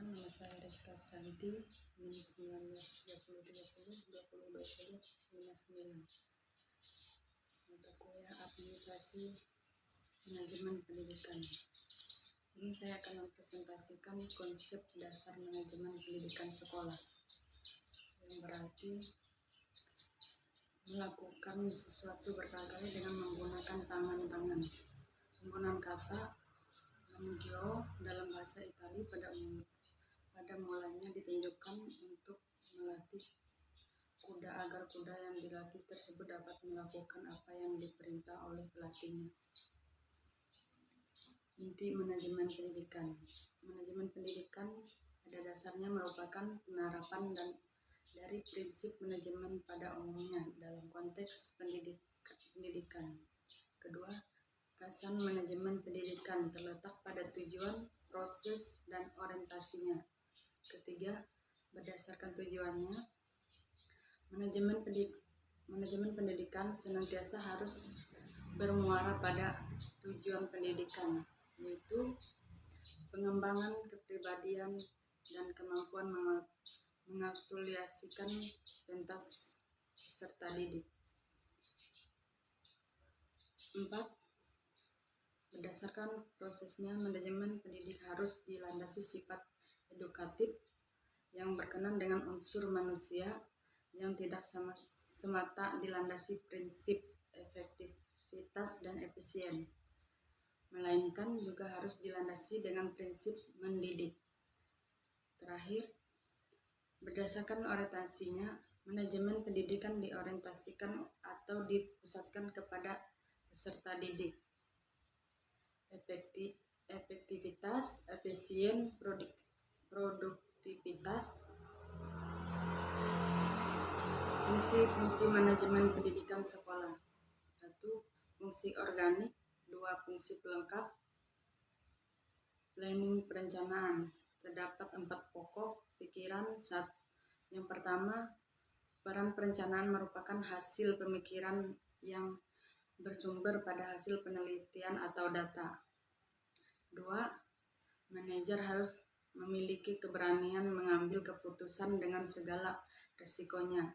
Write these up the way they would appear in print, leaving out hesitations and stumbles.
Nama saya Rizka Santi, NIM 193030202059. Mata kuliah Administrasi Manajemen Pendidikan. Sini saya akan mempresentasikan konsep dasar manajemen pendidikan sekolah, yang berarti melakukan sesuatu berkali-kali dengan menggunakan tangan. Penggunaan kata "manegio" dalam bahasa Italia pada mulanya ditunjukkan untuk melatih kuda agar kuda yang dilatih tersebut dapat melakukan apa yang diperintah oleh pelatihnya. Inti manajemen pendidikan. Manajemen pendidikan pada dasarnya merupakan penerapan dari prinsip manajemen pada umumnya dalam konteks pendidikan. Kedua, kasan manajemen pendidikan terletak pada tujuan, proses, dan orientasinya. Ketiga, berdasarkan tujuannya, manajemen pendidikan senantiasa harus bermuara pada tujuan pendidikan, yaitu pengembangan kepribadian dan kemampuan mengaktualisasikan pentas peserta didik. 4. Berdasarkan prosesnya, manajemen pendidik harus dilandasi sifat edukatif yang berkenan dengan unsur manusia, yang tidak semata dilandasi prinsip efektivitas dan efisien, melainkan juga harus dilandasi dengan prinsip mendidik. Terakhir, berdasarkan orientasinya, manajemen pendidikan diorientasikan atau dipusatkan kepada peserta didik. Efektivitas, efisien, produktivitas. Fungsi manajemen pendidikan sekolah. 1. Fungsi organik. 2. Fungsi pelengkap. Planning, perencanaan. Terdapat 4 pokok pikiran. Yang pertama, peran perencanaan merupakan hasil pemikiran yang bersumber pada hasil penelitian atau data. 2. Manajer harus memiliki keberanian mengambil keputusan dengan segala risikonya.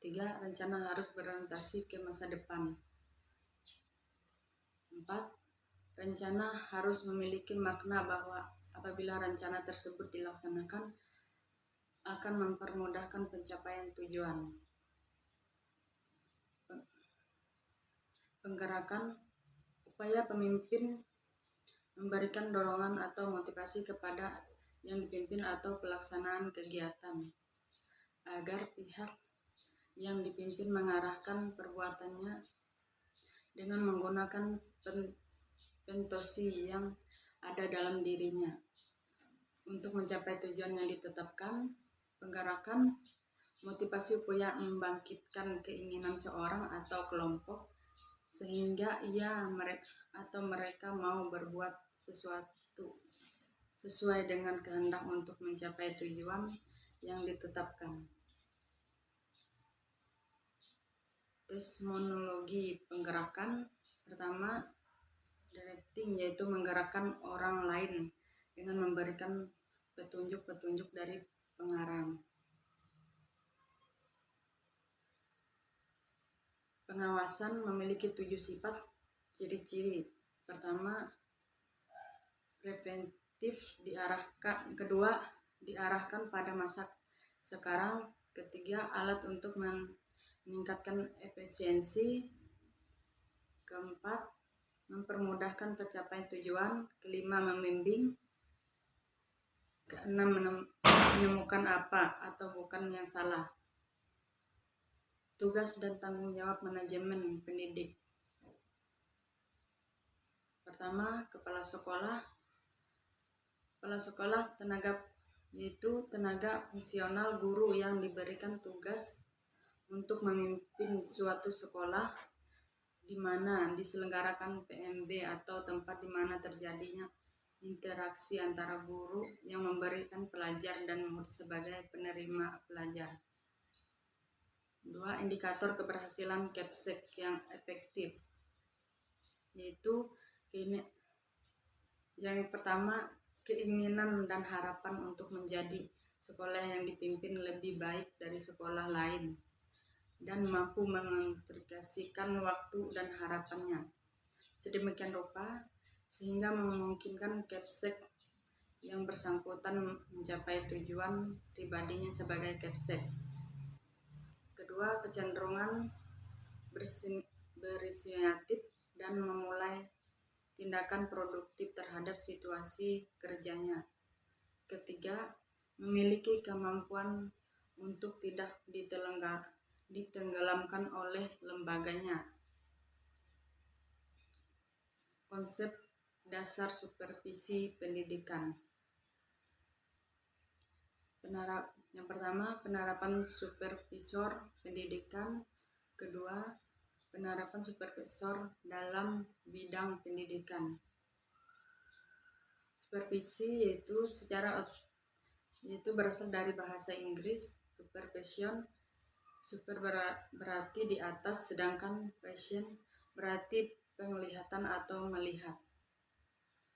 3. Rencana harus berorientasi ke masa depan. 4. Rencana harus memiliki makna bahwa apabila rencana tersebut dilaksanakan akan mempermudahkan pencapaian tujuan. Penggerakan, upaya pemimpin memberikan dorongan atau motivasi kepada yang dipimpin atau pelaksanaan kegiatan agar pihak yang dipimpin mengarahkan perbuatannya dengan menggunakan pentosi yang ada dalam dirinya untuk mencapai tujuan yang ditetapkan. Penggerakan, motivasi upaya membangkitkan keinginan seorang atau kelompok sehingga mereka mau berbuat sesuatu sesuai dengan kehendak untuk mencapai tujuan yang ditetapkan. Terminologi penggerakan. Pertama, directing, yaitu menggerakkan orang lain dengan memberikan petunjuk-petunjuk dari pengarang. Pengawasan memiliki 7 sifat ciri-ciri. Pertama, preventif, kedua, diarahkan pada masa sekarang. Ketiga, alat untuk meningkatkan efisiensi. Keempat, mempermudahkan tercapai tujuan. Kelima, membimbing. Keenam, menemukan apa atau bukan yang salah. Tugas dan tanggung jawab manajemen pendidik. Pertama, kepala sekolah. Kepala sekolah yaitu tenaga fungsional guru yang diberikan tugas untuk memimpin suatu sekolah di mana diselenggarakan PMB atau tempat di mana terjadinya interaksi antara guru yang memberikan pelajar dan murid sebagai penerima pelajar. 2. Indikator keberhasilan KEPSEK yang efektif, yaitu yang pertama, keinginan dan harapan untuk menjadi sekolah yang dipimpin lebih baik dari sekolah lain dan mampu mengintegrasikan waktu dan harapannya sedemikian rupa sehingga memungkinkan Kepsek yang bersangkutan mencapai tujuan pribadinya sebagai Kepsek. Kedua, kecenderungan berinisiatif dan memulai tindakan produktif terhadap situasi kerjanya. Ketiga, memiliki kemampuan untuk tidak ditenggelamkan oleh lembaganya. Konsep dasar supervisi pendidikan. Yang pertama, penerapan supervisor pendidikan. Kedua, penerapan supervisor dalam bidang pendidikan. Supervisi yaitu berasal dari bahasa Inggris supervision. Super berarti di atas, sedangkan vision berarti penglihatan atau melihat.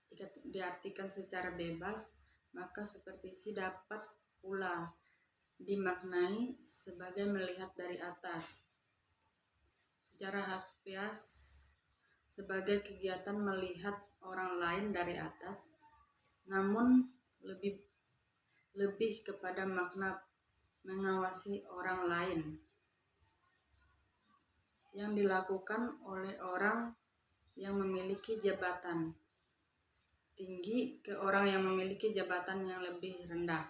Jika diartikan secara bebas, maka supervisi dapat pula dimaknai sebagai melihat dari atas. Secara harfiah sebagai kegiatan melihat orang lain dari atas, namun lebih kepada makna mengawasi orang lain yang dilakukan oleh orang yang memiliki jabatan tinggi ke orang yang memiliki jabatan yang lebih rendah.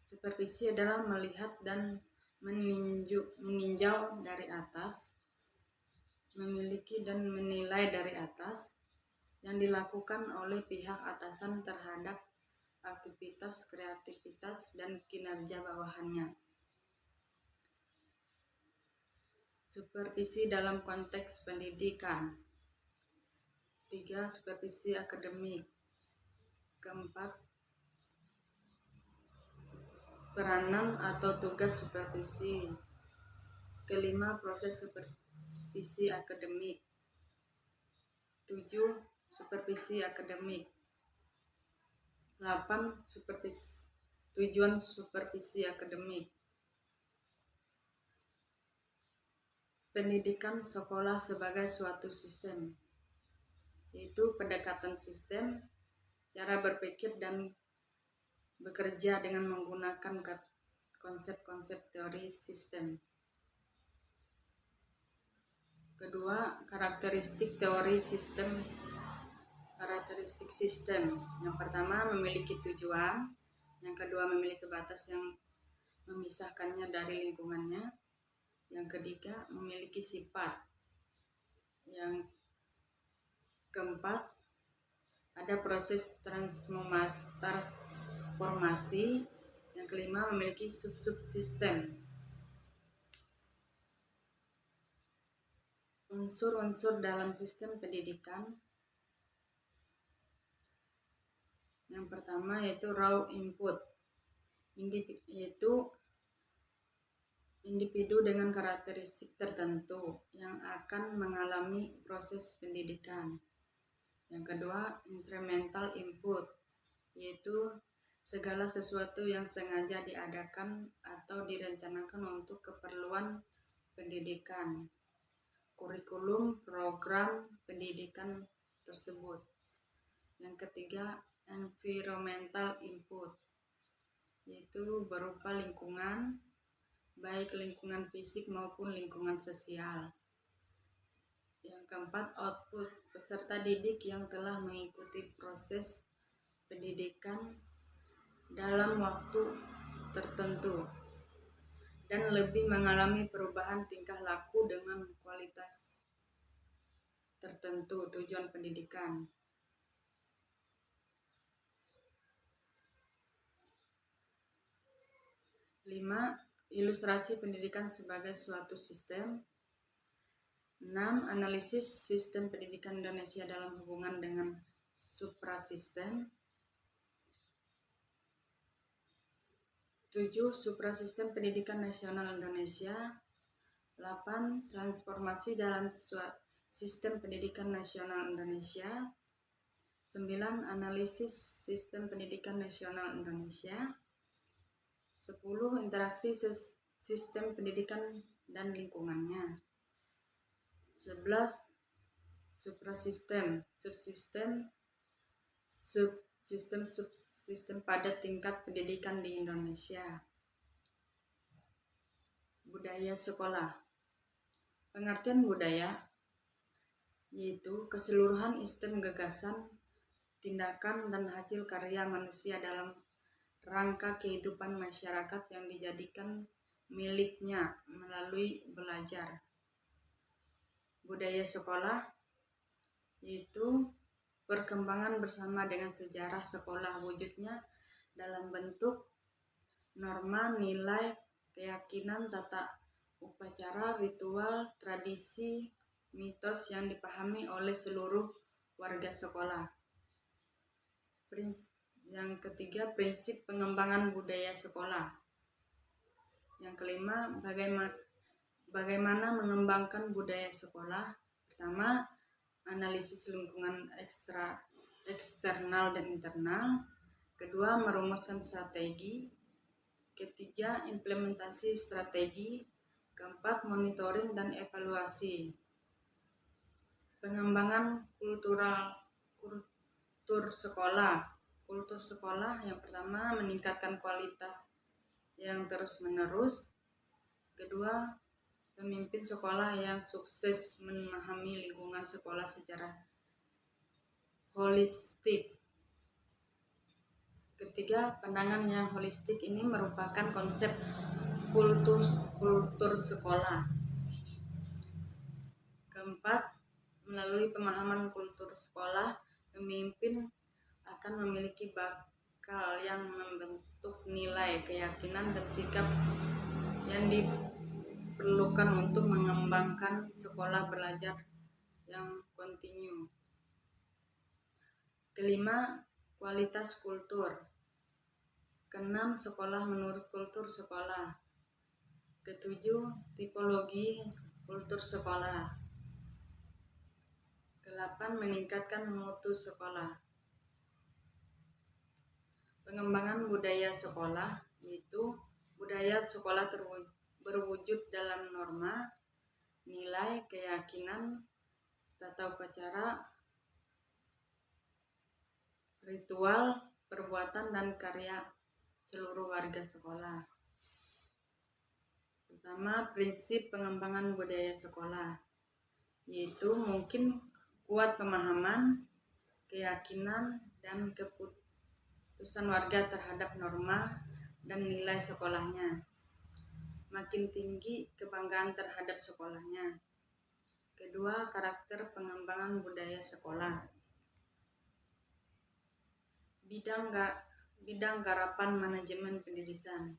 Supervisi adalah melihat dan meninjau dari atas, memiliki dan menilai dari atas yang dilakukan oleh pihak atasan terhadap aktivitas, kreativitas, dan kinerja bawahannya. Supervisi dalam konteks pendidikan. 3. Supervisi akademik. Keempat, peranan atau tugas supervisi. Kelima, proses supervisi akademik. 7. Supervisi akademik. 8. Tujuan supervisi akademik. Pendidikan sekolah sebagai suatu sistem, yaitu pendekatan sistem, cara berpikir dan bekerja dengan menggunakan konsep-konsep teori sistem. Kedua, karakteristik teori sistem. Karakteristik sistem. Yang pertama, memiliki tujuan. Yang kedua, memiliki batas yang memisahkannya dari lingkungannya. Yang ketiga, memiliki sifat. Yang keempat, ada proses transformasi. Yang kelima, memiliki sub-sistem. Unsur-unsur dalam sistem pendidikan. Yang pertama yaitu raw input, yaitu individu dengan karakteristik tertentu yang akan mengalami proses pendidikan. Yang kedua, instrumental input, yaitu segala sesuatu yang sengaja diadakan atau direncanakan untuk keperluan pendidikan, kurikulum, program pendidikan tersebut. Yang ketiga, environmental input, yaitu berupa lingkungan, baik lingkungan fisik maupun lingkungan sosial. Yang keempat, output, peserta didik yang telah mengikuti proses pendidikan dalam waktu tertentu dan lebih mengalami perubahan tingkah laku dengan kualitas tertentu. Tujuan pendidikan. 5. Ilustrasi pendidikan sebagai suatu sistem. 6. Analisis sistem pendidikan Indonesia dalam hubungan dengan suprasistem. 7. Suprasistem pendidikan nasional Indonesia. 8. Transformasi dalam sistem pendidikan nasional Indonesia. 9. Analisis sistem pendidikan nasional Indonesia. 10. Interaksi sistem pendidikan dan lingkungannya. 11. Suprasistem, subsistem pada tingkat pendidikan di Indonesia. Budaya sekolah. Pengertian budaya yaitu keseluruhan sistem gagasan, tindakan, dan hasil karya manusia dalam rangka kehidupan masyarakat yang dijadikan miliknya melalui belajar. Budaya sekolah yaitu perkembangan bersama dengan sejarah sekolah, wujudnya dalam bentuk norma, nilai, keyakinan, tata upacara, ritual, tradisi, mitos yang dipahami oleh seluruh warga sekolah. Yang ketiga, prinsip pengembangan budaya sekolah. Yang kelima, bagaimana mengembangkan budaya sekolah. Pertama, analisis lingkungan eksternal dan internal. Kedua, merumuskan strategi. Ketiga, implementasi strategi. Keempat, monitoring dan evaluasi. Pengembangan kultur sekolah. Kultur sekolah yang pertama, meningkatkan kualitas yang terus-menerus. Kedua, pemimpin sekolah yang sukses memahami lingkungan sekolah secara holistik. Ketiga, pandangan yang holistik ini merupakan konsep kultur sekolah. Keempat, melalui pemahaman kultur sekolah, pemimpin akan memiliki bakal yang membentuk nilai, keyakinan, dan sikap yang diperlukan untuk mengembangkan sekolah belajar yang kontinu. Kelima, kualitas kultur. Keenam, sekolah menurut kultur sekolah. Ketujuh, tipologi kultur sekolah. Kedelapan, meningkatkan mutu sekolah. Pengembangan budaya sekolah yaitu budaya sekolah berwujud dalam norma, nilai, keyakinan, tata upacara, ritual, perbuatan, dan karya seluruh warga sekolah. Pertama, prinsip pengembangan budaya sekolah yaitu mungkin kuat pemahaman, keyakinan, dan keputusan warga terhadap norma dan nilai sekolahnya. Makin tinggi kebanggaan terhadap sekolahnya. Kedua, karakter pengembangan budaya sekolah. Bidang garapan manajemen pendidikan.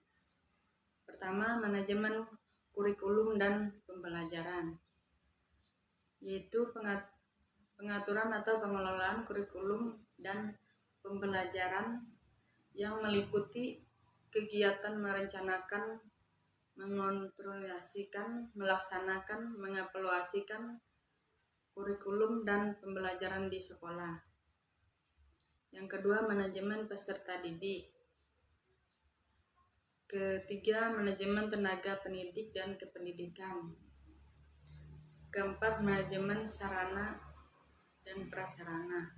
Pertama, manajemen kurikulum dan pembelajaran, yaitu pengaturan atau pengelolaan kurikulum dan pembelajaran yang meliputi kegiatan merencanakan, mengontrolasikan, melaksanakan, mengevaluasikan kurikulum dan pembelajaran di sekolah. Yang kedua, manajemen peserta didik. Ketiga, manajemen tenaga pendidik dan kependidikan. Keempat, manajemen sarana dan prasarana.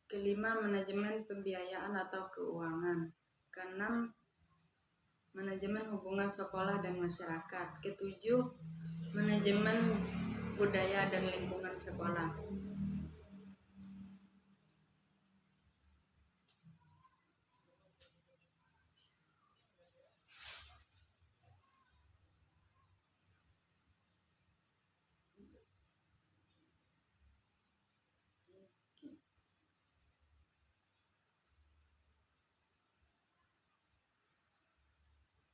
Kelima, manajemen pembiayaan atau keuangan. Keenam, manajemen hubungan sekolah dan masyarakat. Ketujuh, manajemen budaya dan lingkungan sekolah.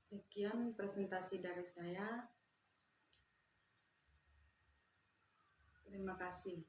Sekian presentasi dari saya. Terima kasih.